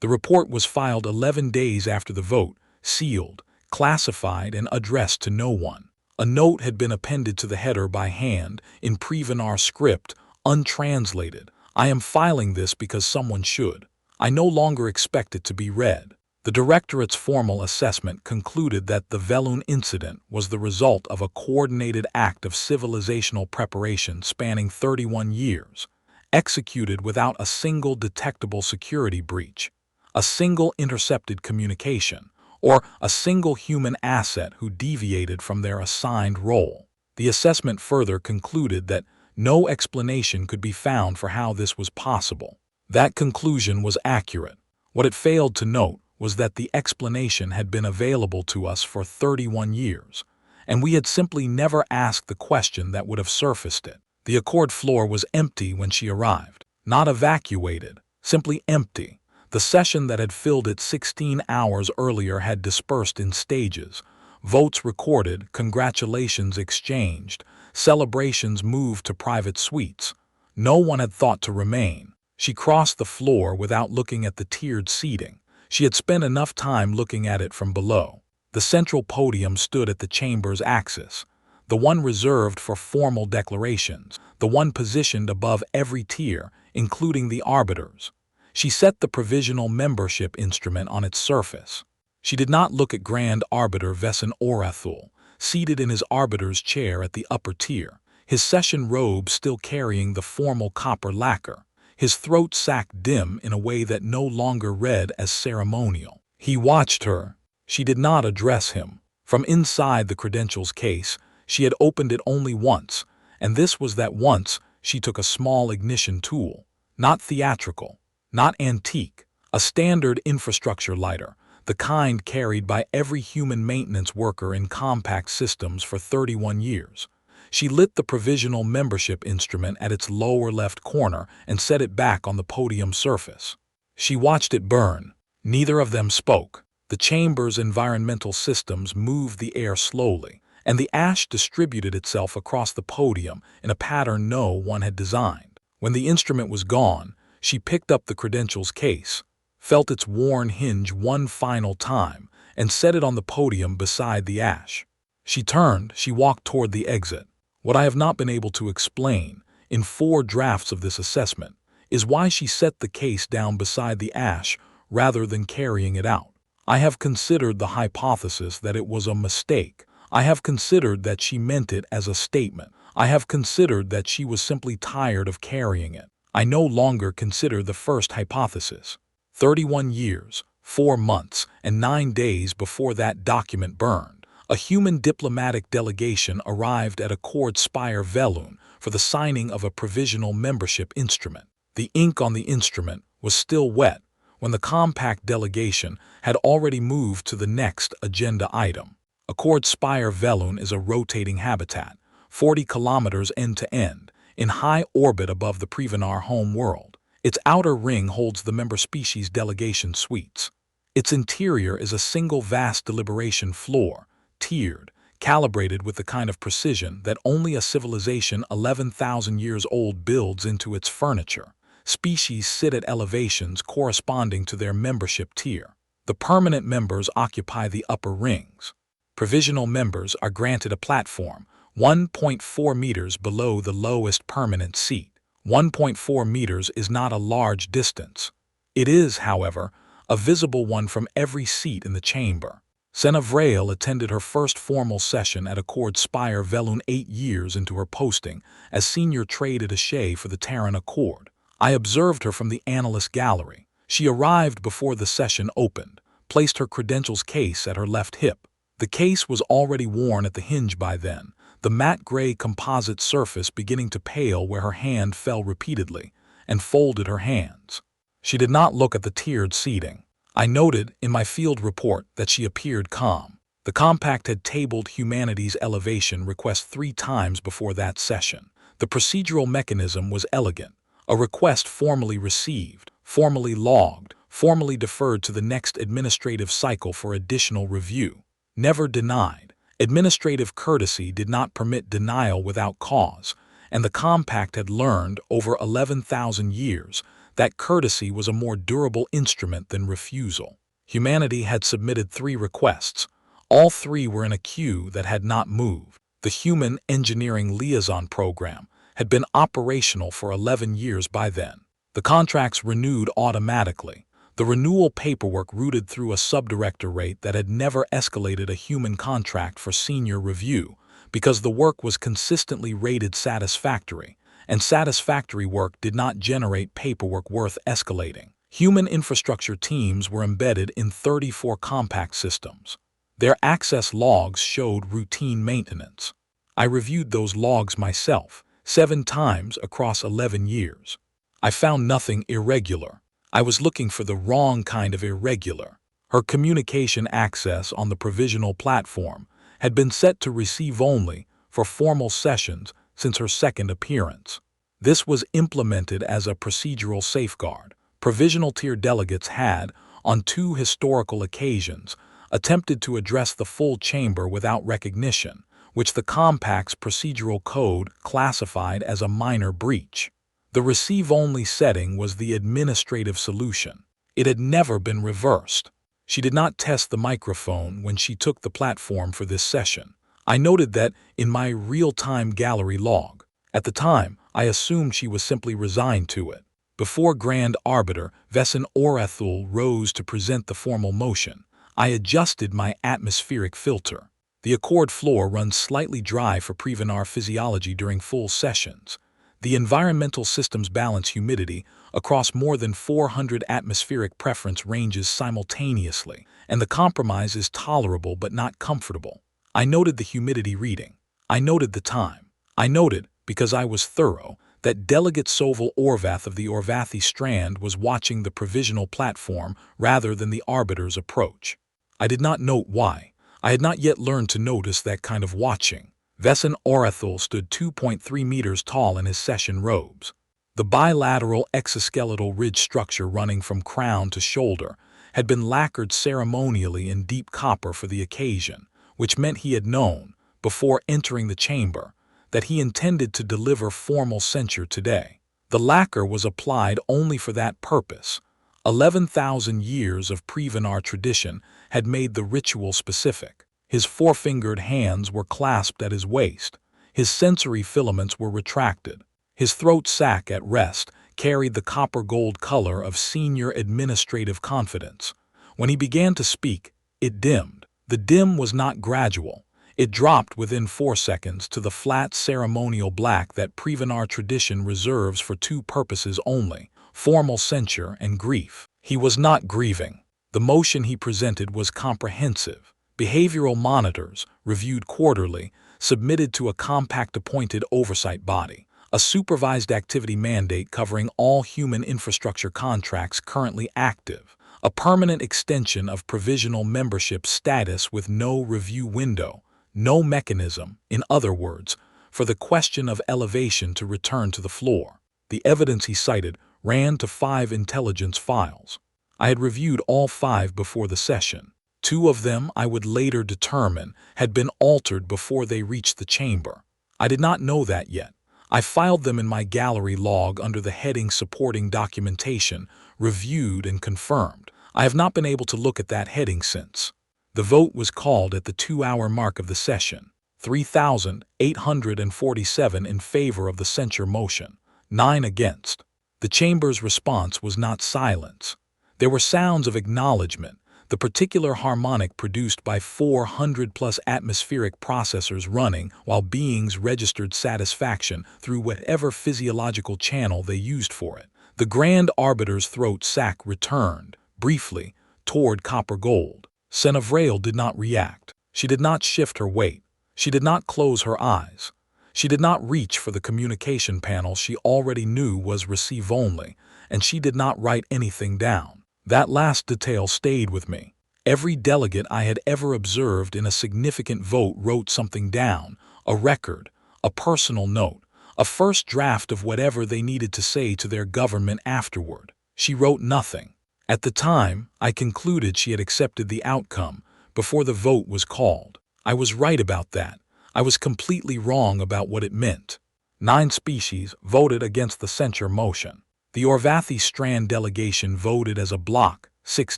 The report was filed 11 days after the vote, sealed, classified, and addressed to no one. A note had been appended to the header by hand, in Prelude script, untranslated. I am filing this because someone should. I no longer expect it to be read. The Directorate's formal assessment concluded that the Velun incident was the result of a coordinated act of civilizational preparation spanning 31 years, executed without a single detectable security breach, a single intercepted communication, or a single human asset who deviated from their assigned role. The assessment further concluded that no explanation could be found for how this was possible. That conclusion was accurate. What it failed to note was that the explanation had been available to us for 31 years, and we had simply never asked the question that would have surfaced it. The Accord floor was empty when she arrived. Not evacuated, simply empty. The session that had filled it 16 hours earlier had dispersed in stages. Votes recorded, congratulations exchanged, celebrations moved to private suites. No one had thought to remain. She crossed the floor without looking at the tiered seating. She had spent enough time looking at it from below. The central podium stood at the chamber's axis, the one reserved for formal declarations, the one positioned above every tier, including the arbiters. She set the provisional membership instrument on its surface. She did not look at Grand Arbiter Vesan Orathul, seated in his arbiter's chair at the upper tier, his session robe still carrying the formal copper lacquer, his throat sac dim in a way that no longer read as ceremonial. He watched her. She did not address him. From inside the credentials case, she had opened it only once, and this was that once she took a small ignition tool, not theatrical, not antique, a standard infrastructure lighter, the kind carried by every human maintenance worker in compact systems for 31 years. She lit the provisional membership instrument at its lower left corner and set it back on the podium surface. She watched it burn. Neither of them spoke. The chamber's environmental systems moved the air slowly, and the ash distributed itself across the podium in a pattern no one had designed. When the instrument was gone, she picked up the credentials case, felt its worn hinge one final time, and set it on the podium beside the ash. She turned, she walked toward the exit. What I have not been able to explain, in 4 drafts of this assessment, is why she set the case down beside the ash rather than carrying it out. I have considered the hypothesis that it was a mistake. I have considered that she meant it as a statement. I have considered that she was simply tired of carrying it. I no longer consider the first hypothesis. 31 years, 4 months, and 9 days before that document burned, a human diplomatic delegation arrived at Accord Spire Velun for the signing of a provisional membership instrument. The ink on the instrument was still wet when the compact delegation had already moved to the next agenda item. Accord Spire Velun is a rotating habitat, 40 kilometers end-to-end, in high orbit above the Previnar home world. Its outer ring holds the member species delegation suites. Its interior is a single vast deliberation floor, tiered, calibrated with the kind of precision that only a civilization 11,000 years old builds into its furniture. Species sit at elevations corresponding to their membership tier. The permanent members occupy the upper rings. Provisional members are granted a platform 1.4 meters below the lowest permanent seat. 1.4 meters is not a large distance. It is, however, a visible one from every seat in the chamber. Senna Vrail attended her first formal session at Accord Spire Velun 8 years into her posting as senior trade attaché for the Terran Accord. I observed her from the analyst gallery. She arrived before the session opened, placed her credentials case at her left hip. The case was already worn at the hinge by then, the matte gray composite surface beginning to pale where her hand fell repeatedly, and folded her hands. She did not look at the tiered seating. I noted in my field report that she appeared calm. The compact had tabled humanity's elevation request 3 times before that session. The procedural mechanism was elegant. A request formally received, formally logged, formally deferred to the next administrative cycle for additional review. Never denied. Administrative courtesy did not permit denial without cause, and the compact had learned over 11,000 years that courtesy was a more durable instrument than refusal. Humanity had submitted 3 requests. All 3 were in a queue that had not moved. The Human Engineering Liaison Program had been operational for 11 years by then. The contracts renewed automatically. The renewal paperwork routed through a subdirectorate that had never escalated a human contract for senior review because the work was consistently rated satisfactory, and satisfactory work did not generate paperwork worth escalating. Human infrastructure teams were embedded in 34 compact systems. Their access logs showed routine maintenance. I reviewed those logs myself, 7 times across 11 years. I found nothing irregular. I was looking for the wrong kind of irregular. Her communication access on the provisional platform had been set to receive only for formal sessions since her second appearance. This was implemented as a procedural safeguard. Provisional tier delegates had, on 2 historical occasions, attempted to address the full chamber without recognition, which the compact's procedural code classified as a minor breach. The receive-only setting was the administrative solution. It had never been reversed. She did not test the microphone when she took the platform for this session. I noted that in my real-time gallery log. At the time, I assumed she was simply resigned to it. Before Grand Arbiter Vesan Orathul rose to present the formal motion, I adjusted my atmospheric filter. The Accord floor runs slightly dry for Prevenar physiology during full sessions. The environmental systems balance humidity across more than 400 atmospheric preference ranges simultaneously, and the compromise is tolerable but not comfortable. I noted the humidity reading. I noted the time. I noted, because I was thorough, that Delegate Soval Orvath of the Orvathi Strand was watching the provisional platform rather than the arbiter's approach. I did not note why. I had not yet learned to notice that kind of watching. Vesan Orathul stood 2.3 meters tall in his session robes. The bilateral exoskeletal ridge structure running from crown to shoulder had been lacquered ceremonially in deep copper for the occasion, which meant he had known, before entering the chamber, that he intended to deliver formal censure today. The lacquer was applied only for that purpose. 11,000 years of Prevenar tradition had made the ritual specific. His 4-fingered hands were clasped at his waist. His sensory filaments were retracted. His throat sac at rest carried the copper-gold color of senior administrative confidence. When he began to speak, it dimmed. The dim was not gradual. It dropped within 4 seconds to the flat ceremonial black that Prevenar tradition reserves for 2 purposes only: formal censure and grief. He was not grieving. The motion he presented was comprehensive. Behavioral monitors, reviewed quarterly, submitted to a compact-appointed oversight body. A supervised activity mandate covering all human infrastructure contracts currently active. A permanent extension of provisional membership status with no review window. No mechanism, in other words, for the question of elevation to return to the floor. The evidence he cited ran to 5 intelligence files. I had reviewed all 5 before the session. 2 of them, I would later determine, had been altered before they reached the chamber. I did not know that yet. I filed them in my gallery log under the heading Supporting Documentation, Reviewed and Confirmed. I have not been able to look at that heading since. The vote was called at the 2-hour mark of the session. 3,847 in favor of the censure motion, 9 against. The chamber's response was not silence. There were sounds of acknowledgement, the particular harmonic produced by 400-plus atmospheric processors running while beings registered satisfaction through whatever physiological channel they used for it. The Grand Arbiter's throat sac returned, briefly, toward copper gold. Senevrail did not react. She did not shift her weight. She did not close her eyes. She did not reach for the communication panel she already knew was receive only, and she did not write anything down. That last detail stayed with me. Every delegate I had ever observed in a significant vote wrote something down, a record, a personal note, a first draft of whatever they needed to say to their government afterward. She wrote nothing. At the time, I concluded she had accepted the outcome before the vote was called. I was right about that. I was completely wrong about what it meant. 9 species voted against the censure motion. The Orvathi Strand delegation voted as a block, 6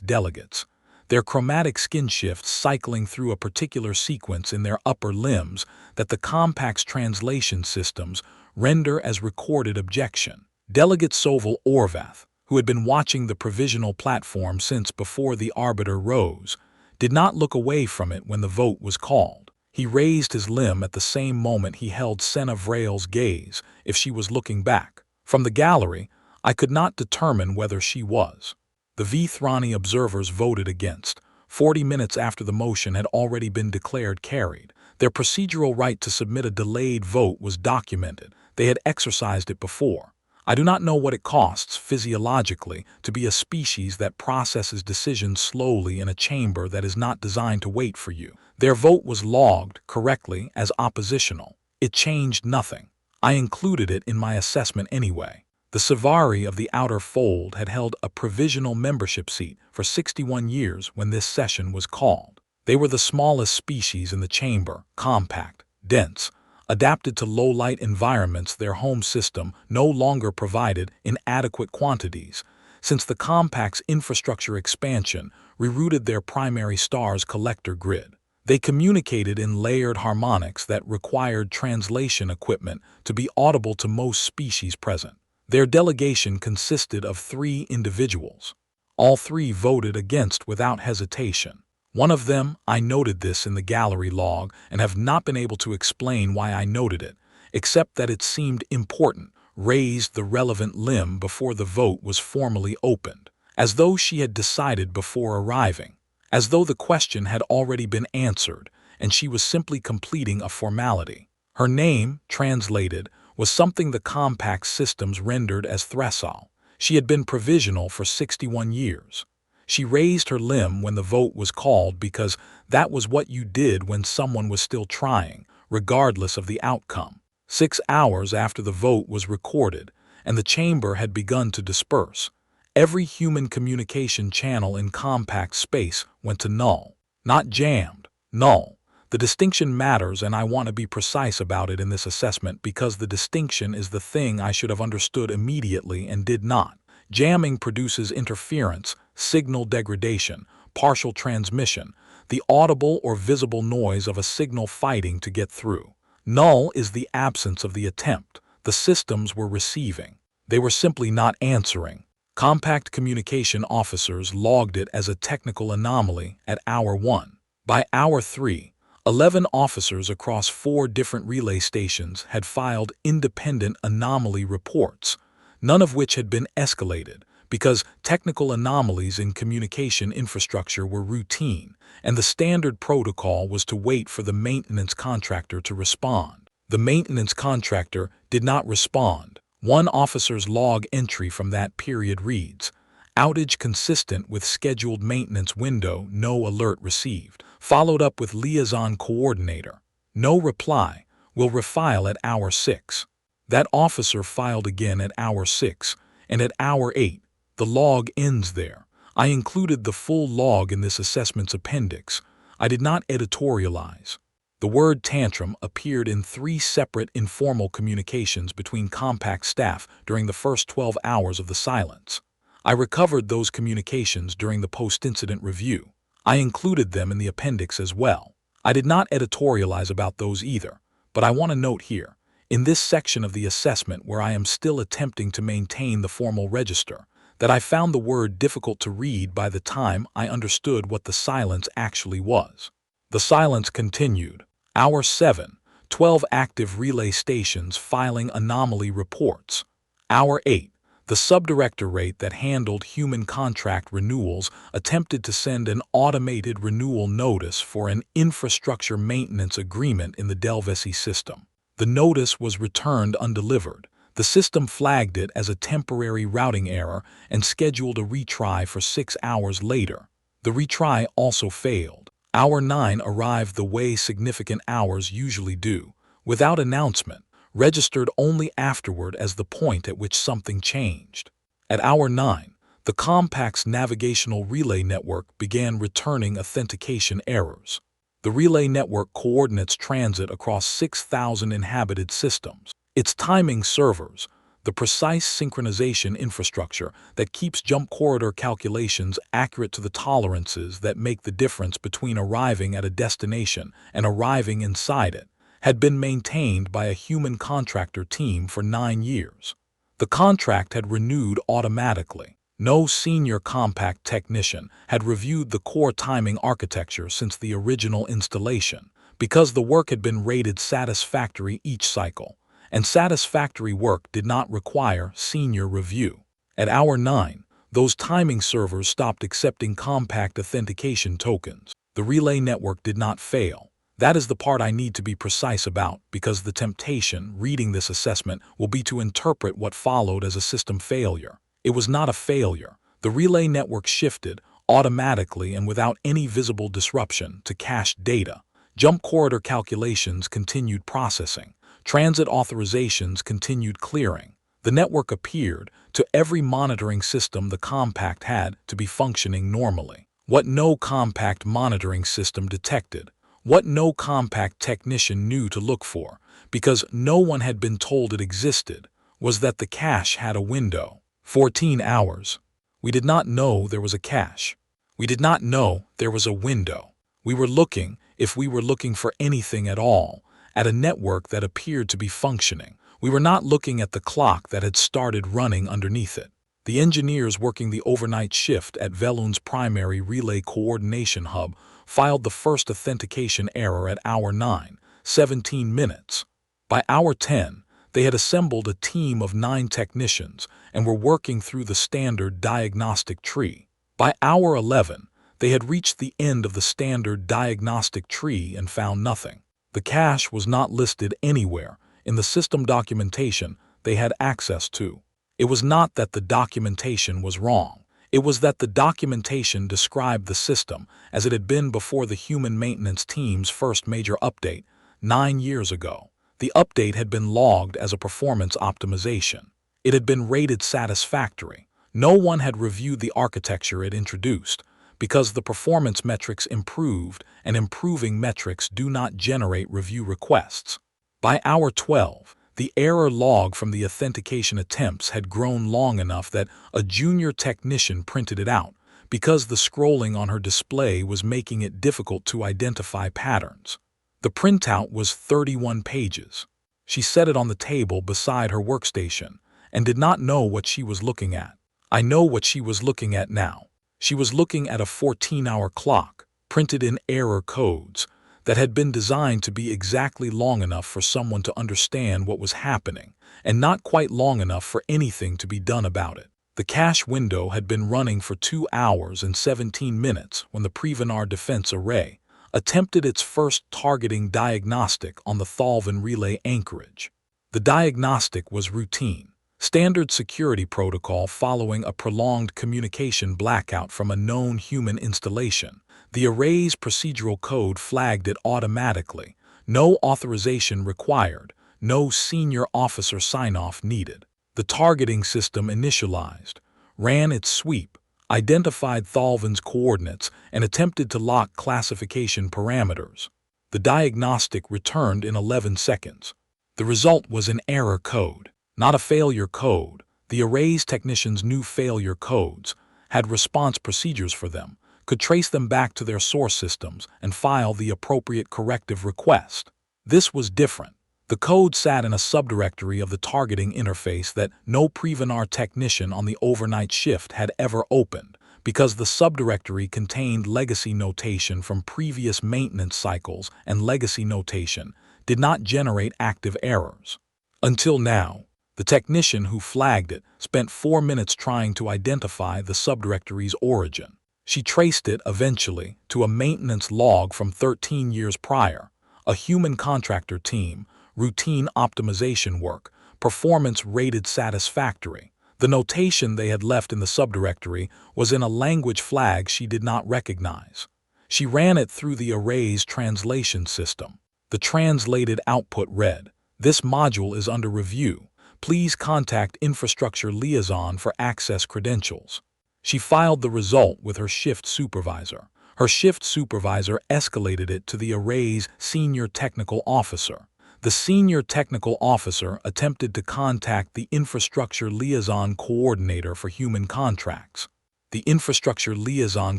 delegates. Their chromatic skin shifts cycling through a particular sequence in their upper limbs that the compact's translation systems render as recorded objection. Delegate Soval Orvath, who had been watching the provisional platform since before the arbiter rose, did not look away from it when the vote was called. He raised his limb at the same moment he held Senna Vrail's gaze, if she was looking back. From the gallery, I could not determine whether she was. The Vithrani observers voted against. 40 minutes after the motion had already been declared carried. Their procedural right to submit a delayed vote was documented. They had exercised it before. I do not know what it costs, physiologically, to be a species that processes decisions slowly in a chamber that is not designed to wait for you. Their vote was logged, correctly, as oppositional. It changed nothing. I included it in my assessment anyway. The Savari of the outer fold had held a provisional membership seat for 61 years when this session was called. They were the smallest species in the chamber, compact, dense, adapted to low-light environments. Their home system no longer provided in adequate quantities, since the compact's infrastructure expansion rerouted their primary star's collector grid. They communicated in layered harmonics that required translation equipment to be audible to most species present. Their delegation consisted of 3 individuals. All 3 voted against without hesitation. One of them, I noted this in the gallery log and have not been able to explain why I noted it, except that it seemed important, raised the relevant limb before the vote was formally opened, as though she had decided before arriving, as though the question had already been answered and she was simply completing a formality. Her name, translated, was something the compact systems rendered as Thresal. She had been provisional for 61 years. She raised her limb when the vote was called because that was what you did when someone was still trying, regardless of the outcome. 6 hours after the vote was recorded and the chamber had begun to disperse, every human communication channel in compact space went to null. Not jammed, null. The distinction matters, and I want to be precise about it in this assessment because the distinction is the thing I should have understood immediately and did not. Jamming produces interference, signal degradation, partial transmission, the audible or visible noise of a signal fighting to get through. Null is the absence of the attempt. The systems were receiving. They were simply not answering. Compact communication officers logged it as a technical anomaly at hour 1. By hour 3, 11 officers across 4 different relay stations had filed independent anomaly reports, none of which had been escalated, because technical anomalies in communication infrastructure were routine, and the standard protocol was to wait for the maintenance contractor to respond. The maintenance contractor did not respond. One officer's log entry from that period reads, "Outage consistent with scheduled maintenance window, no alert received." Followed up with liaison coordinator. No reply, will refile at hour 6. That officer filed again at hour 6, and at hour 8, the log ends there. I included the full log in this assessment's appendix. I did not editorialize. The word tantrum appeared in 3 separate informal communications between compact staff during the first 12 hours of the silence. I recovered those communications during the post-incident review. I included them in the appendix as well. I did not editorialize about those either, but I want to note here, in this section of the assessment where I am still attempting to maintain the formal register, that I found the word difficult to read by the time I understood what the silence actually was. The silence continued. Hour 7, 12 active relay stations filing anomaly reports. Hour 8, the subdirectorate that handled human contract renewals attempted to send an automated renewal notice for an infrastructure maintenance agreement in the Delvesi system. The notice was returned undelivered. The system flagged it as a temporary routing error and scheduled a retry for 6 hours later. The retry also failed. Hour 9 arrived the way significant hours usually do, without announcement, registered only afterward as the point at which something changed. At hour 9, the compact's navigational relay network began returning authentication errors. The relay network coordinates transit across 6,000 inhabited systems. Its timing servers, the precise synchronization infrastructure that keeps jump corridor calculations accurate to the tolerances that make the difference between arriving at a destination and arriving inside it, had been maintained by a human contractor team for 9 years. The contract had renewed automatically. No senior compact technician had reviewed the core timing architecture since the original installation, because the work had been rated satisfactory each cycle, and satisfactory work did not require senior review. At hour 9, those timing servers stopped accepting compact authentication tokens. The relay network did not fail. That is the part I need to be precise about, because the temptation reading this assessment will be to interpret what followed as a system failure. It was not a failure. The relay network shifted, automatically and without any visible disruption, to cached data. Jump corridor calculations continued processing. Transit authorizations continued clearing. The network appeared, to every monitoring system the compact had, to be functioning normally. What no compact monitoring system detected, what no compact technician knew to look for, because no one had been told it existed, was that the cache had a window. 14 hours. We did not know there was a cache. We did not know there was a window. We were looking, if we were looking for anything at all, at a network that appeared to be functioning. We were not looking at the clock that had started running underneath it. The engineers working the overnight shift at Velun's primary relay coordination hub filed the first authentication error at hour 9, 17 minutes. By hour 10, they had assembled a team of 9 technicians and were working through the standard diagnostic tree. By hour 11, they had reached the end of the standard diagnostic tree and found nothing. The cache was not listed anywhere in the system documentation they had access to. It was not that the documentation was wrong. It was that the documentation described the system as it had been before the human maintenance team's first major update, 9 years ago. The update had been logged as a performance optimization. It had been rated satisfactory. No one had reviewed the architecture it introduced, because the performance metrics improved, and improving metrics do not generate review requests. By hour 12, the error log from the authentication attempts had grown long enough that a junior technician printed it out, because the scrolling on her display was making it difficult to identify patterns. The printout was 31 pages. She set it on the table beside her workstation and did not know what she was looking at. I know what she was looking at now. She was looking at a 14-hour clock, printed in error codes, that had been designed to be exactly long enough for someone to understand what was happening, and not quite long enough for anything to be done about it. The cache window had been running for 2 hours and 17 minutes when the Prelude defense array attempted its first targeting diagnostic on the Thalvin relay anchorage. The diagnostic was routine, standard security protocol following a prolonged communication blackout from a known human installation. The array's procedural code flagged it automatically. No authorization required, no senior officer sign-off needed. The targeting system initialized, ran its sweep, identified Thalvin's coordinates, and attempted to lock classification parameters. The diagnostic returned in 11 seconds. The result was an error code, not a failure code. The array's technicians knew failure codes, had response procedures for them, could trace them back to their source systems and file the appropriate corrective request. This was different. The code sat in a subdirectory of the targeting interface that no Prelude technician on the overnight shift had ever opened, because the subdirectory contained legacy notation from previous maintenance cycles, and legacy notation did not generate active errors. Until now, the technician who flagged it spent 4 minutes trying to identify the subdirectory's origin. She traced it eventually to a maintenance log from 13 years prior, a human contractor team, routine optimization work, performance rated satisfactory. The notation they had left in the subdirectory was in a language flag she did not recognize. She ran it through the array's translation system. The translated output read, "This module is under review. Please contact Infrastructure Liaison for access credentials." She filed the result with her shift supervisor. Her shift supervisor escalated it to the array's senior technical officer. the senior technical officer attempted to contact the infrastructure liaison coordinator for human contracts. The infrastructure liaison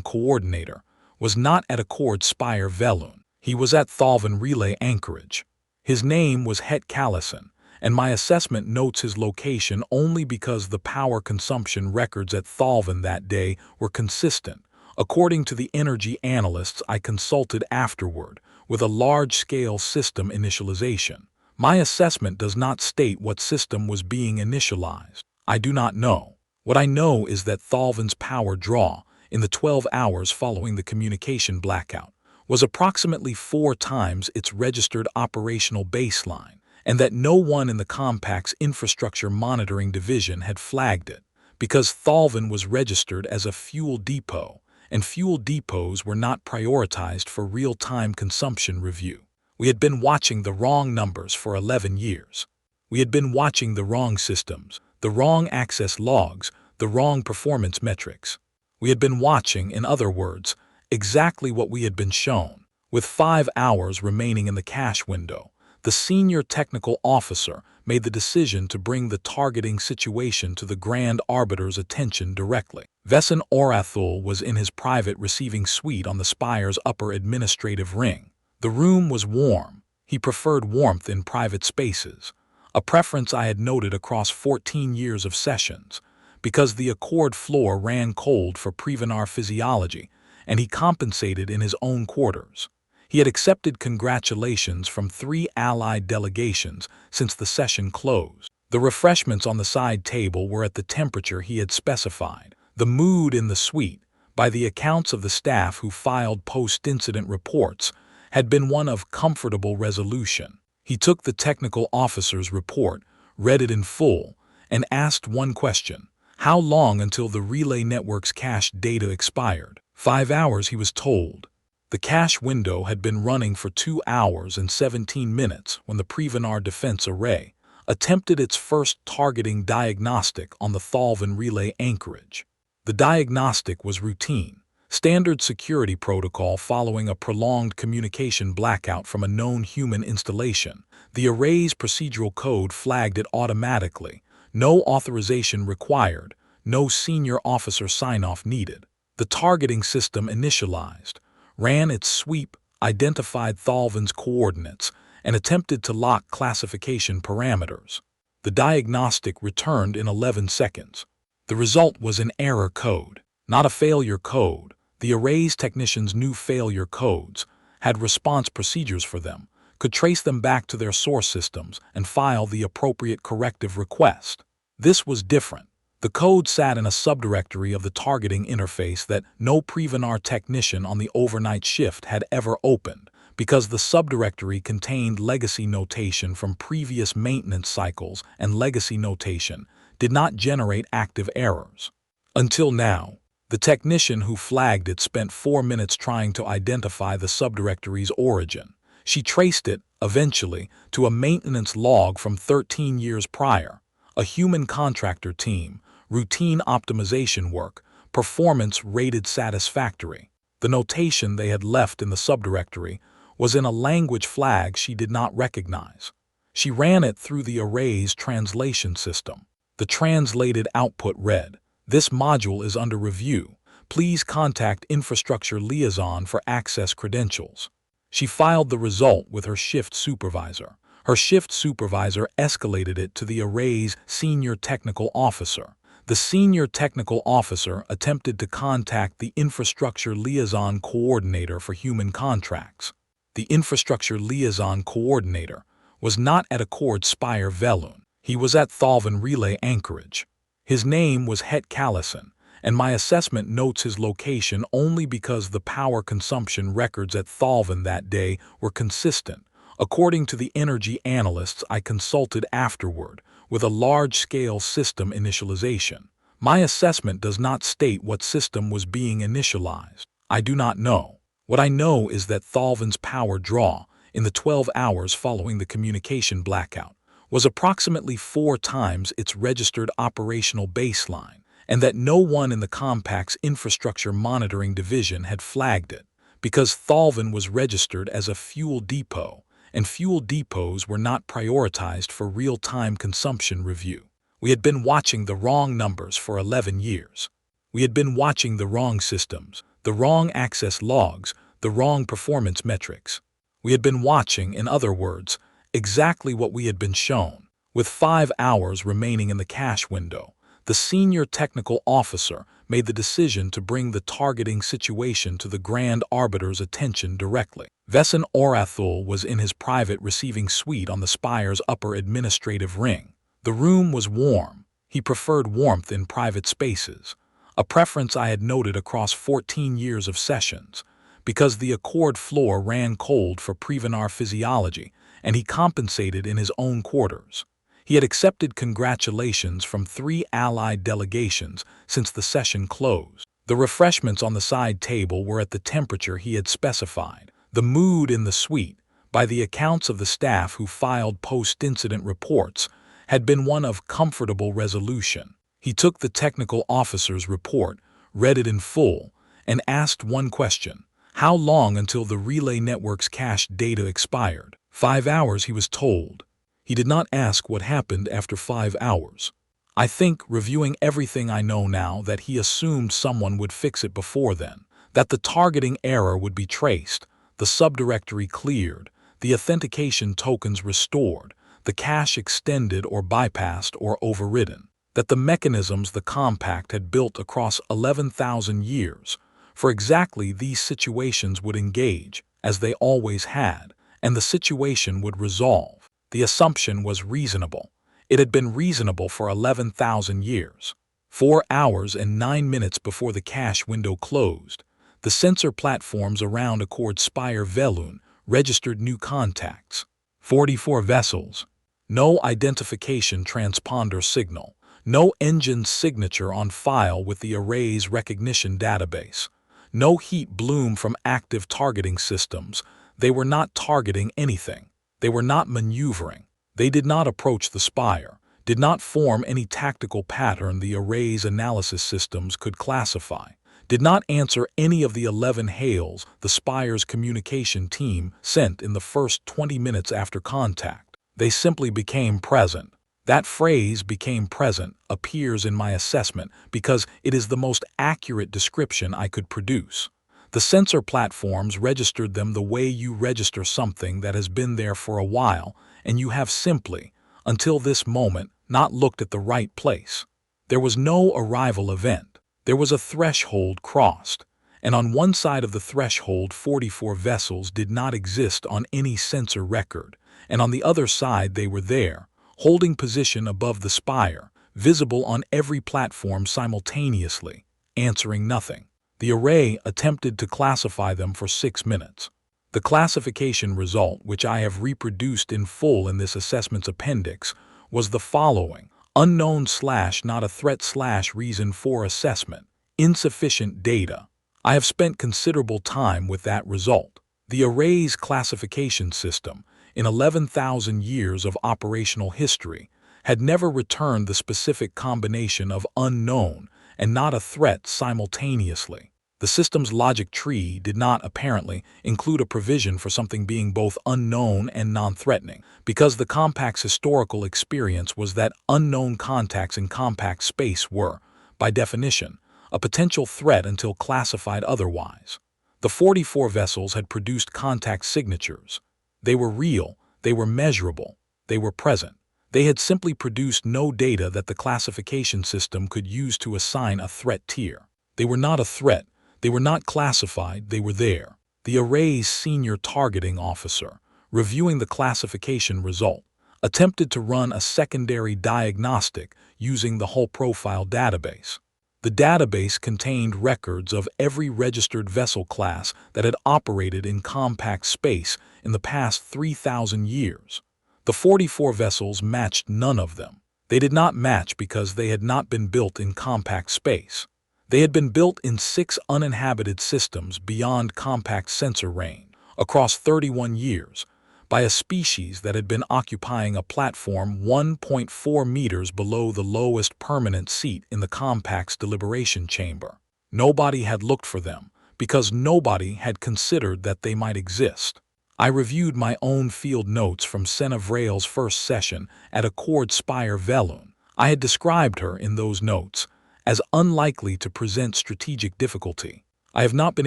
coordinator was not at Accord Spire Velun. He was at Thalvin Relay Anchorage. His name was Het Callison, and my assessment notes his location only because the power consumption records at Thalvin that day were consistent, according to the energy analysts I consulted afterward, with a large-scale system initialization. My assessment does not state what system was being initialized. I do not know. What I know is that Thalvin's power draw, in the 12 hours following the communication blackout, was approximately 4 times its registered operational baseline, and that no one in the compact's infrastructure monitoring division had flagged it, because Thalvin was registered as a fuel depot, and fuel depots were not prioritized for real-time consumption review. We had been watching the wrong numbers for 11 years. We had been watching the wrong systems, the wrong access logs, the wrong performance metrics. We had been watching, in other words, exactly what we had been shown. With 5 hours remaining in the cache window, the senior technical officer made the decision to bring the targeting situation to the Grand Arbiter's attention directly. Vesan Orathul was in his private receiving suite on the Spire's upper administrative ring. The room was warm. He preferred warmth in private spaces, a preference I had noted across 14 years of sessions, because the Accord floor ran cold for Prevenar physiology, and he compensated in his own quarters. He had accepted congratulations from 3 allied delegations since the session closed. The refreshments on the side table were at the temperature he had specified. The mood in the suite, by the accounts of the staff who filed post-incident reports, had been one of comfortable resolution. He took the technical officer's report, read it in full, and asked one question: how long until the relay network's cache data expired? 5 hours, he was told. The cache window had been running for 2 hours and 17 minutes when the Prevenar defense array attempted its first targeting diagnostic on the Thalvin Relay Anchorage. The diagnostic was routine, standard security protocol following a prolonged communication blackout from a known human installation. The array's procedural code flagged it automatically. No authorization required, no senior officer sign-off needed. The targeting system initialized, ran its sweep, identified Thalvin's coordinates, and attempted to lock classification parameters. The diagnostic returned in 11 seconds. The result was an error code, not a failure code. The array's technicians knew failure codes, had response procedures for them, could trace them back to their source systems and file the appropriate corrective request. This was different. The code sat in a subdirectory of the targeting interface that no Prevenar technician on the overnight shift had ever opened, because the subdirectory contained legacy notation from previous maintenance cycles, and legacy notation did not generate active errors. Until now, the technician who flagged it spent 4 minutes trying to identify the subdirectory's origin. She traced it, eventually, to a maintenance log from 13 years prior. A human contractor team, routine optimization work, performance rated satisfactory. The notation they had left in the subdirectory was in a language flag she did not recognize. She ran it through the array's translation system. The translated output read, "This module is under review. Please contact Infrastructure Liaison for access credentials." She filed the result with her shift supervisor. Her shift supervisor escalated it to the array's senior technical officer. The senior technical officer attempted to contact the Infrastructure Liaison Coordinator for human contracts. The Infrastructure Liaison Coordinator was not at Accord Spire Velun. He was at Thalvin Relay Anchorage. His name was Het Callison, and my assessment notes his location only because the power consumption records at Thalvin that day were consistent, according to the energy analysts I consulted afterward, with a large-scale system initialization. My assessment does not state what system was being initialized. I do not know. What I know is that Thalvin's power draw, in the 12 hours following the communication blackout, was approximately 4 times its registered operational baseline, and that no one in the compact's infrastructure monitoring division had flagged it, because Thalvin was registered as a fuel depot, and fuel depots were not prioritized for real-time consumption review. We had been watching the wrong numbers for 11 years. We had been watching the wrong systems, the wrong access logs, the wrong performance metrics. We had been watching, in other words, exactly what we had been shown. With 5 hours remaining in the cash window, the senior technical officer made the decision to bring the targeting situation to the Grand Arbiter's attention directly. Vesan Orathul was in his private receiving suite on the Spire's upper administrative ring. The room was warm. He preferred warmth in private spaces, a preference I had noted across 14 years of sessions, because the Accord floor ran cold for Prevenar physiology, and he compensated in his own quarters. He had accepted congratulations from 3 allied delegations since the session closed. The refreshments on the side table were at the temperature he had specified. The mood in the suite, by the accounts of the staff who filed post-incident reports, had been one of comfortable resolution. He took the technical officer's report, read it in full, and asked one question: how long until the relay network's cached data expired? 5 hours, he was told. He did not ask what happened after 5 hours. I think, reviewing everything I know now, that he assumed someone would fix it before then, that the targeting error would be traced, the subdirectory cleared, the authentication tokens restored, the cache extended or bypassed or overridden, that the mechanisms the compact had built across 11,000 years for exactly these situations would engage, as they always had, and the situation would resolve. The assumption was reasonable. It had been reasonable for 11,000 years. 4 hours and 9 minutes before the cache window closed, the sensor platforms around Accord Spire Velun registered new contacts. 44 vessels. No identification transponder signal. No engine signature on file with the array's recognition database. No heat bloom from active targeting systems. They were not targeting anything. They were not maneuvering. They did not approach the Spire, did not form any tactical pattern the array's analysis systems could classify, did not answer any of the 11 hails the Spire's communication team sent in the first 20 minutes after contact. They simply became present. That phrase, became present, appears in my assessment because it is the most accurate description I could produce. The sensor platforms registered them the way you register something that has been there for a while and you have simply, until this moment, not looked at the right place. There was no arrival event. There was a threshold crossed, and on one side of the threshold 44 vessels did not exist on any sensor record, and on the other side they were there, holding position above the Spire, visible on every platform simultaneously, answering nothing. The array attempted to classify them for 6 minutes. The classification result, which I have reproduced in full in this assessment's appendix, was the following: unknown / not a threat / reason for assessment, insufficient data. I have spent considerable time with that result. The array's classification system, in 11,000 years of operational history, had never returned the specific combination of unknown and not a threat simultaneously. The system's logic tree did not, apparently, include a provision for something being both unknown and non-threatening, because the compact's historical experience was that unknown contacts in compact space were, by definition, a potential threat until classified otherwise. The 44 vessels had produced contact signatures. They were real, they were measurable, they were present. They had simply produced no data that the classification system could use to assign a threat tier. They were not a threat, they were not classified, they were there. The array's senior targeting officer, reviewing the classification result, attempted to run a secondary diagnostic using the hull profile database. The database contained records of every registered vessel class that had operated in compact space in the past 3,000 years. The 44 vessels matched none of them. They did not match because they had not been built in compact space. They had been built in 6 uninhabited systems beyond compact sensor range, across 31 years, by a species that had been occupying a platform 1.4 meters below the lowest permanent seat in the compact's deliberation chamber. Nobody had looked for them, because nobody had considered that they might exist. I reviewed my own field notes from Senna Vrail's first session at Accord Spire Velun. I had described her in those notes as unlikely to present strategic difficulty. I have not been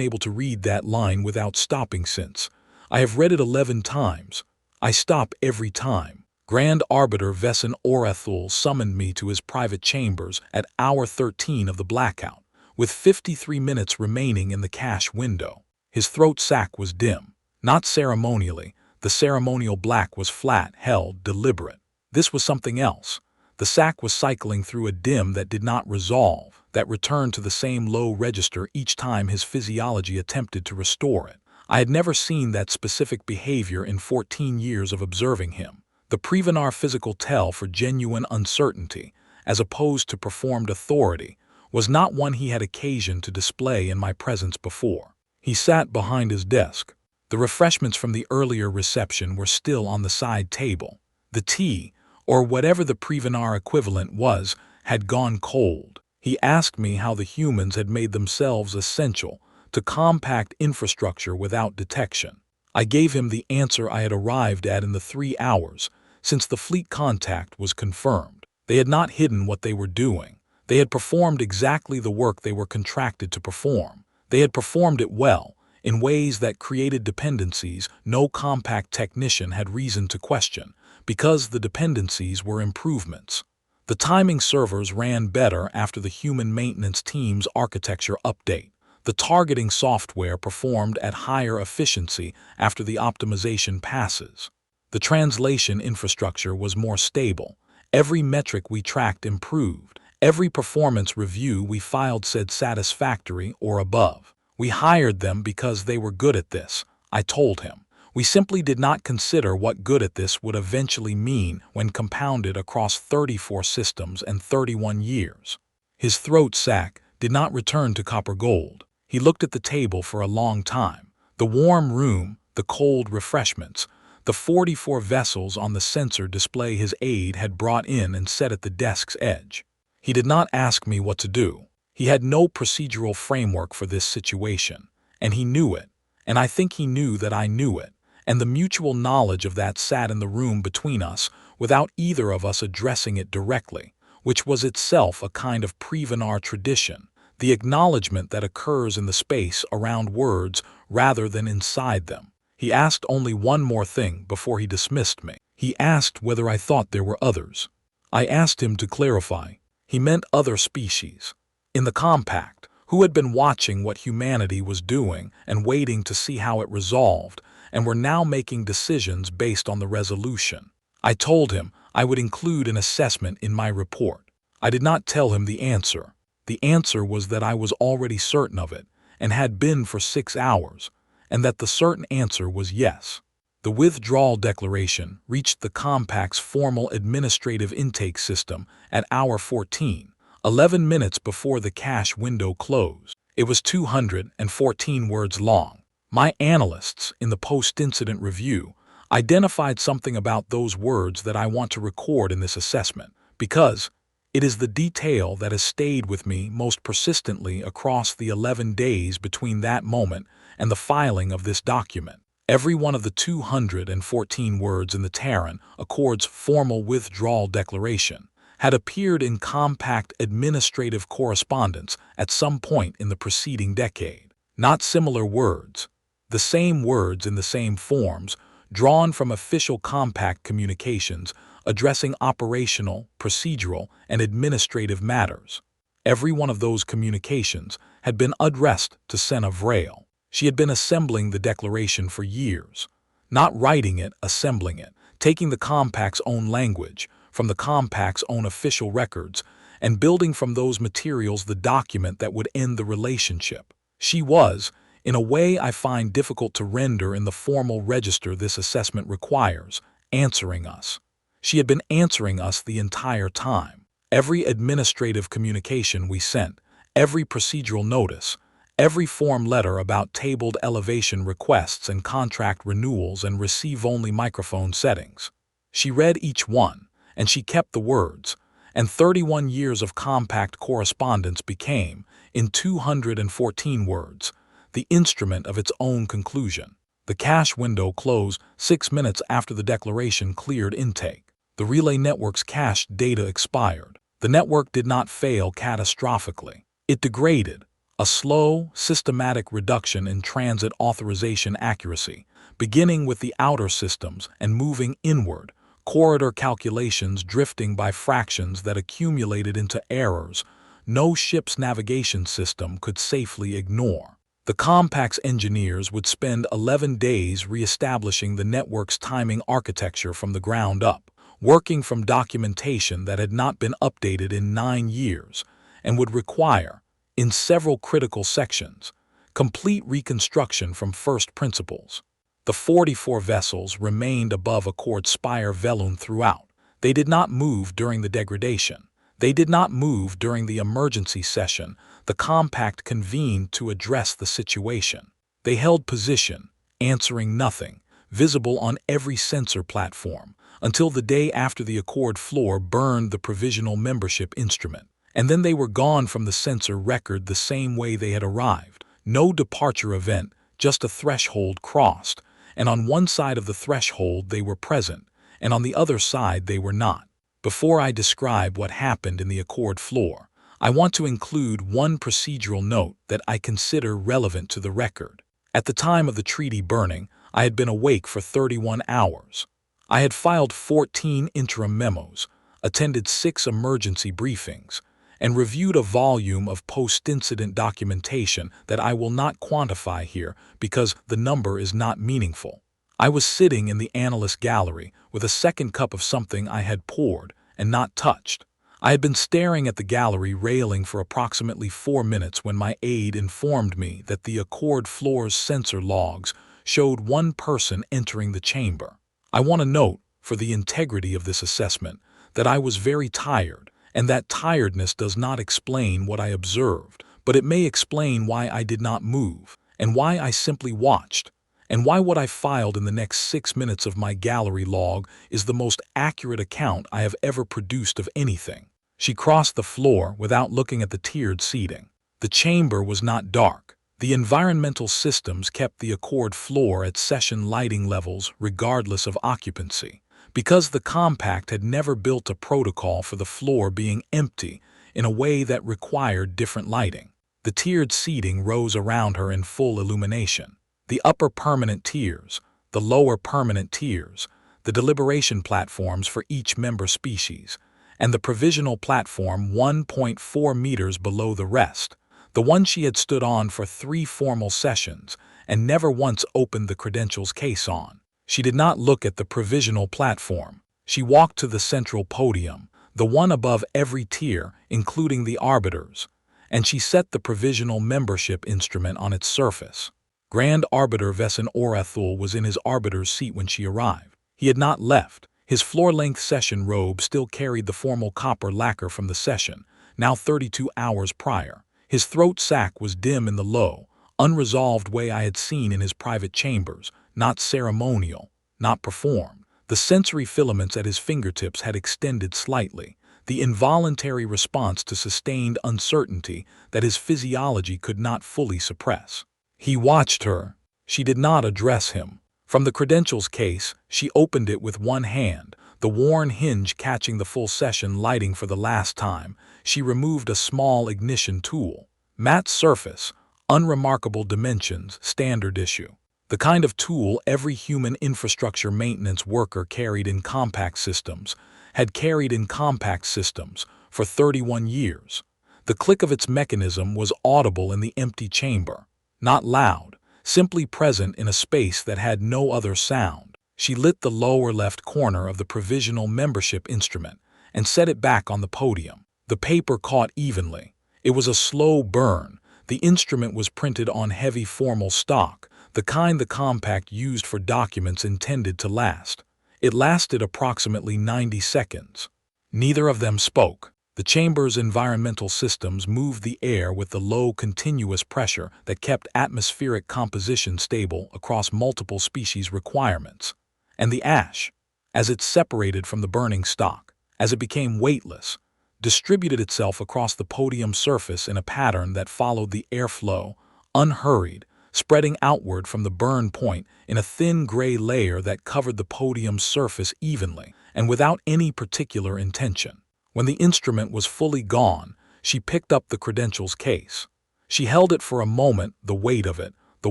able to read that line without stopping since. I have read it 11 times. I stop every time. Grand Arbiter Vesan Orathul summoned me to his private chambers at hour 13 of the blackout, with 53 minutes remaining in the cash window. His throat sac was dim. Not ceremonially. The ceremonial black was flat, held, deliberate. This was something else. The sac was cycling through a dim that did not resolve, that returned to the same low register each time his physiology attempted to restore it. I had never seen that specific behavior in 14 years of observing him. The Prevenar physical tell for genuine uncertainty, as opposed to performed authority, was not one he had occasion to display in my presence before. He sat behind his desk. The refreshments from the earlier reception were still on the side table. The tea, or whatever the Prevenar equivalent was, had gone cold. He asked me how the humans had made themselves essential to compact infrastructure without detection. I gave him the answer I had arrived at in the 3 hours since the fleet contact was confirmed. They had not hidden what they were doing. They had performed exactly the work they were contracted to perform. They had performed it well, in ways that created dependencies no compact technician had reason to question, because the dependencies were improvements. The timing servers ran better after the human maintenance team's architecture update. The targeting software performed at higher efficiency after the optimization passes. The translation infrastructure was more stable. Every metric we tracked improved. Every performance review we filed said satisfactory or above. We hired them because they were good at this, I told him. We simply did not consider what good at this would eventually mean when compounded across 34 systems and 31 years. His throat sac did not return to copper gold. He looked at the table for a long time. The warm room, the cold refreshments, the 44 vessels on the sensor display his aide had brought in and set at the desk's edge. He did not ask me what to do. He had no procedural framework for this situation, and he knew it, and I think he knew that I knew it, and the mutual knowledge of that sat in the room between us without either of us addressing it directly, which was itself a kind of Prevenar tradition, the acknowledgement that occurs in the space around words rather than inside them. He asked only one more thing before he dismissed me. He asked whether I thought there were others. I asked him to clarify. He meant other species. In the compact, who had been watching what humanity was doing and waiting to see how it resolved, and were now making decisions based on the resolution. I told him I would include an assessment in my report. I did not tell him the answer. The answer was that I was already certain of it, and had been for 6 hours, and that the certain answer was yes. The withdrawal declaration reached the compact's formal administrative intake system at hour 14, 11 minutes before the cache window closed. It was 214 words long. My analysts, in the post-incident review, identified something about those words that I want to record in this assessment, because it is the detail that has stayed with me most persistently across the 11 days between that moment and the filing of this document. Every one of the 214 words in the Terran Accord's formal withdrawal declaration had appeared in compact administrative correspondence at some point in the preceding decade. Not similar words, the same words in the same forms, drawn from official compact communications addressing operational, procedural, and administrative matters. Every one of those communications had been addressed to Senna Vrail. She had been assembling the declaration for years, not writing it, assembling it, taking the compact's own language, from the compact's own official records, and building from those materials the document that would end the relationship. She was, in a way I find difficult to render in the formal register this assessment requires, answering us. She had been answering us the entire time. Every administrative communication we sent, every procedural notice, every form letter about tabled elevation requests and contract renewals and receive-only microphone settings. She read each one, and she kept the words, and 31 years of compact correspondence became, in 214 words, the instrument of its own conclusion. The cache window closed 6 minutes after the declaration cleared intake. The relay network's cache data expired. The network did not fail catastrophically. It degraded, a slow, systematic reduction in transit authorization accuracy, beginning with the outer systems and moving inward, corridor calculations drifting by fractions that accumulated into errors no ship's navigation system could safely ignore. The Compact's engineers would spend 11 days re-establishing the network's timing architecture from the ground up, working from documentation that had not been updated in 9 years, and would require, in several critical sections, complete reconstruction from first principles. The 44 vessels remained above Accord Spire Velun throughout. They did not move during the degradation. They did not move during the emergency session the Compact convened to address the situation. They held position, answering nothing, visible on every sensor platform, until the day after the Accord floor burned the provisional membership instrument. And then they were gone from the sensor record the same way they had arrived. No departure event, just a threshold crossed, and on one side of the threshold they were present, and on the other side they were not. Before I describe what happened in the Accord floor, I want to include one procedural note that I consider relevant to the record. At the time of the treaty burning, I had been awake for 31 hours. I had filed 14 interim memos, attended 6 emergency briefings, and reviewed a volume of post-incident documentation that I will not quantify here because the number is not meaningful. I was sitting in the analyst gallery with a second cup of something I had poured and not touched. I had been staring at the gallery railing for approximately 4 minutes when my aide informed me that the Accord floor's sensor logs showed one person entering the chamber. I want to note, for the integrity of this assessment, that I was very tired, and that tiredness does not explain what I observed, but it may explain why I did not move, and why I simply watched, and why what I filed in the next 6 minutes of my gallery log is the most accurate account I have ever produced of anything. She crossed the floor without looking at the tiered seating. The chamber was not dark. The environmental systems kept the Accord floor at session lighting levels regardless of occupancy, because the Compact had never built a protocol for the floor being empty in a way that required different lighting. The tiered seating rose around her in full illumination. The upper permanent tiers, the lower permanent tiers, the deliberation platforms for each member species, and the provisional platform 1.4 meters below the rest, the one she had stood on for 3 formal sessions and never once opened the credentials case on. She did not look at the provisional platform. She walked to the central podium, the one above every tier, including the arbiters, and she set the provisional membership instrument on its surface. Grand Arbiter Vesan Orathul was in his arbiter's seat when she arrived. He had not left. His floor-length session robe still carried the formal copper lacquer from the session, now 32 hours prior. His throat sac was dim in the low, unresolved way I had seen in his private chambers, not ceremonial, not performed. The sensory filaments at his fingertips had extended slightly, the involuntary response to sustained uncertainty that his physiology could not fully suppress. He watched her. She did not address him. From the credentials case, she opened it with one hand, the worn hinge catching the full session lighting for the last time. She removed a small ignition tool. Matte surface, unremarkable dimensions, standard issue. The kind of tool every human infrastructure maintenance worker carried in compact systems, had carried in compact systems for 31 years. The click of its mechanism was audible in the empty chamber. Not loud, simply present in a space that had no other sound. She lit the lower left corner of the provisional membership instrument and set it back on the podium. The paper caught evenly. It was a slow burn. The instrument was printed on heavy formal stock, the kind the Compact used for documents intended to last. It lasted approximately 90 seconds. Neither of them spoke. The chamber's environmental systems moved the air with the low continuous pressure that kept atmospheric composition stable across multiple species requirements. And the ash, as it separated from the burning stock, as it became weightless, distributed itself across the podium surface in a pattern that followed the airflow, unhurried, spreading outward from the burn point in a thin gray layer that covered the podium's surface evenly and without any particular intention. When the instrument was fully gone, she picked up the credentials case. She held it for a moment, the weight of it, the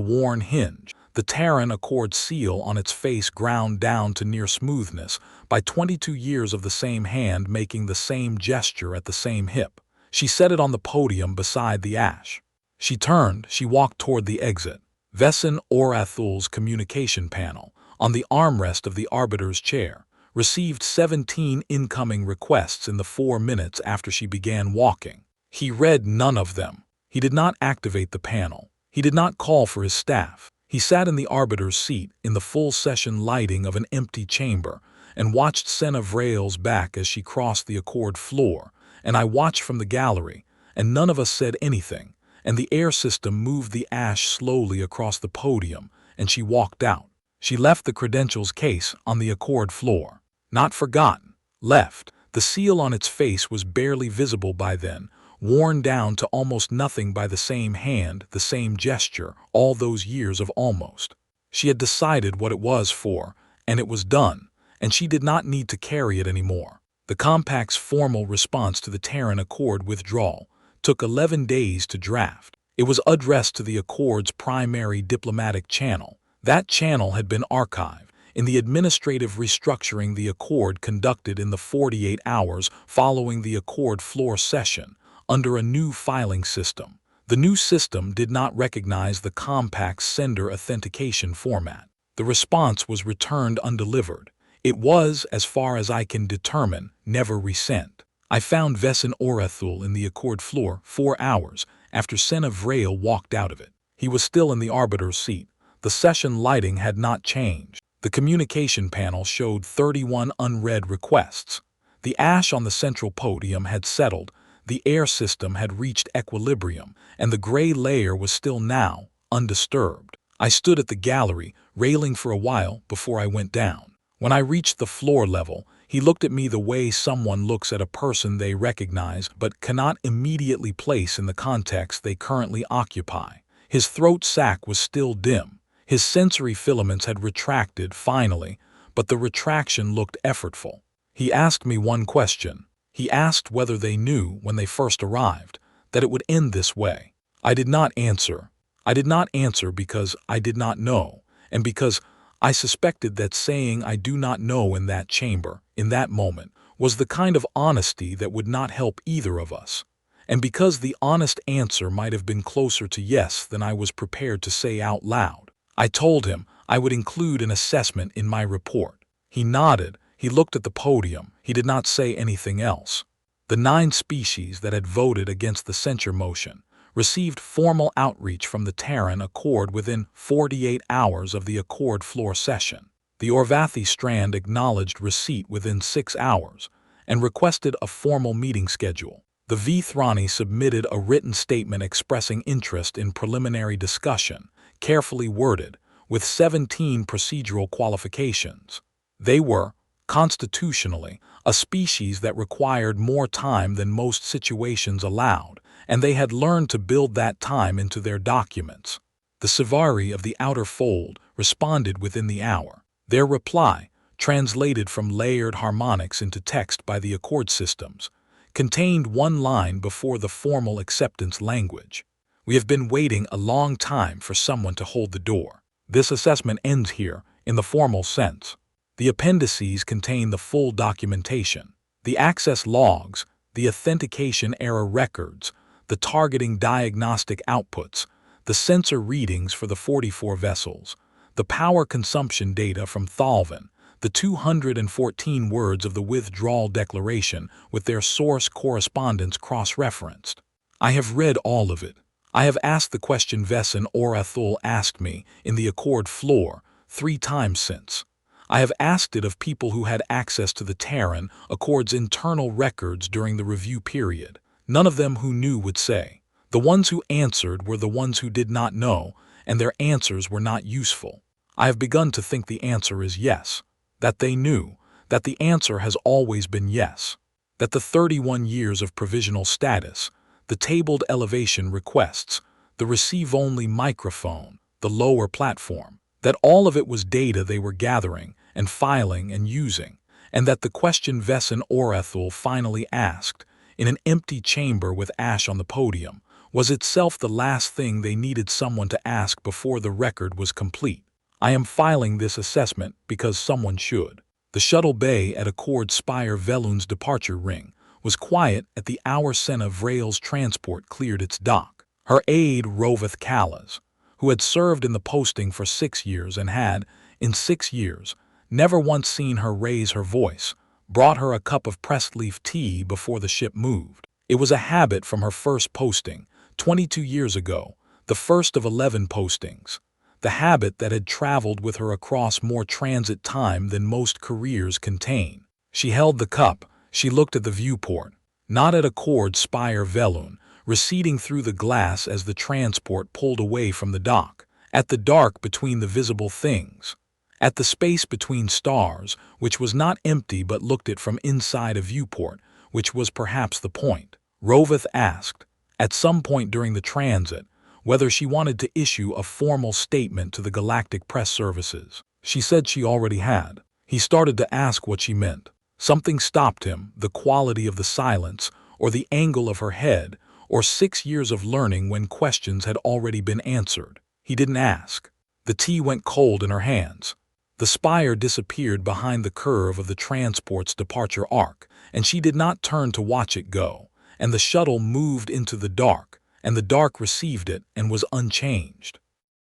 worn hinge, the Terran Accord seal on its face ground down to near smoothness by 22 years of the same hand making the same gesture at the same hip. She set it on the podium beside the ash. She turned, she walked toward the exit. Vesin Orathul's communication panel, on the armrest of the arbiter's chair, received 17 incoming requests in the 4 minutes after she began walking. He read none of them. He did not activate the panel. He did not call for his staff. He sat in the arbiter's seat in the full session lighting of an empty chamber and watched Senna Vrail's back as she crossed the Accord floor, and I watched from the gallery, and none of us said anything, and the air system moved the ash slowly across the podium, and she walked out. She left the credentials case on the Accord floor. Not forgotten. Left. The seal on its face was barely visible by then, worn down to almost nothing by the same hand, the same gesture, all those years of almost. She had decided what it was for, and it was done, and she did not need to carry it anymore. The compact's formal response to the Terran Accord withdrawal took 11 days to draft. It was addressed to the Accord's primary diplomatic channel. That channel had been archived in the administrative restructuring the Accord conducted in the 48 hours following the Accord floor session under a new filing system. The new system did not recognize the compact's sender authentication format. The response was returned undelivered. It was, as far as I can determine, never resent. I found Vesin Orathul in the Accord floor 4 hours after Senna Vrail walked out of it. He was still in the arbiter's seat. The session lighting had not changed. The communication panel showed 31 unread requests. The ash on the central podium had settled, the air system had reached equilibrium, and the gray layer was still now undisturbed. I stood at the gallery, railing for a while before I went down. When I reached the floor level, he looked at me the way someone looks at a person they recognize but cannot immediately place in the context they currently occupy. His throat sac was still dim. His sensory filaments had retracted finally, but the retraction looked effortful. He asked me one question. He asked whether they knew when they first arrived that it would end this way. I did not answer. I did not answer because I did not know, and because I suspected that saying I do not know in that chamber, in that moment, was the kind of honesty that would not help either of us, and because the honest answer might have been closer to yes than I was prepared to say out loud. I told him I would include an assessment in my report. He nodded. He looked at the podium. He did not say anything else. The 9 species that had voted against the censure motion received formal outreach from the Terran Accord within 48 hours of the Accord floor session. The Orvathi strand acknowledged receipt within 6 hours and requested a formal meeting schedule. The Vithrani submitted a written statement expressing interest in preliminary discussion, carefully worded, with 17 procedural qualifications. They were, constitutionally, a species that required more time than most situations allowed, and they had learned to build that time into their documents. The Sivari of the outer fold responded within the hour. Their reply, translated from layered harmonics into text by the Accord systems, contained one line before the formal acceptance language. We have been waiting a long time for someone to hold the door. This assessment ends here, in the formal sense. The appendices contain the full documentation, the access logs, the authentication error records, the targeting diagnostic outputs, the sensor readings for the 44 vessels, the power consumption data from Thalvin, the 214 words of the withdrawal declaration with their source correspondence cross-referenced. I have read all of it. I have asked the question Vesin Orathul asked me in the Accord floor 3 times since. I have asked it of people who had access to the Terran Accord's internal records during the review period. None of them who knew would say. The ones who answered were the ones who did not know, and their answers were not useful. I have begun to think the answer is yes, that they knew, that the answer has always been yes, that the 31 years of provisional status, the tabled elevation requests, the receive-only microphone, the lower platform, that all of it was data they were gathering and filing and using, and that the question Vesson Orethel finally asked, in an empty chamber with Ash on the podium, was itself the last thing they needed someone to ask before the record was complete. I am filing this assessment because someone should. The shuttle bay at Accord Spire Velun's departure ring was quiet at the hour Senna Vrail's transport cleared its dock. Her aide Roveth Callas, who had served in the posting for 6 years and had, in 6 years, never once seen her raise her voice, brought her a cup of pressed leaf tea before the ship moved. It was a habit from her first posting, 22 years ago, the first of 11 postings. The habit that had traveled with her across more transit time than most careers contain. She held the cup, she looked at the viewport, not at Accord Spire Velun, receding through the glass as the transport pulled away from the dock, at the dark between the visible things, at the space between stars, which was not empty but looked at from inside a viewport, which was perhaps the point. Roveth asked, at some point during the transit, whether she wanted to issue a formal statement to the Galactic Press Services. She said she already had. He started to ask what she meant. Something stopped him, the quality of the silence, or the angle of her head, or 6 years of learning when questions had already been answered. He didn't ask. The tea went cold in her hands. The spire disappeared behind the curve of the transport's departure arc, and she did not turn to watch it go, and the shuttle moved into the dark, and the dark received it and was unchanged.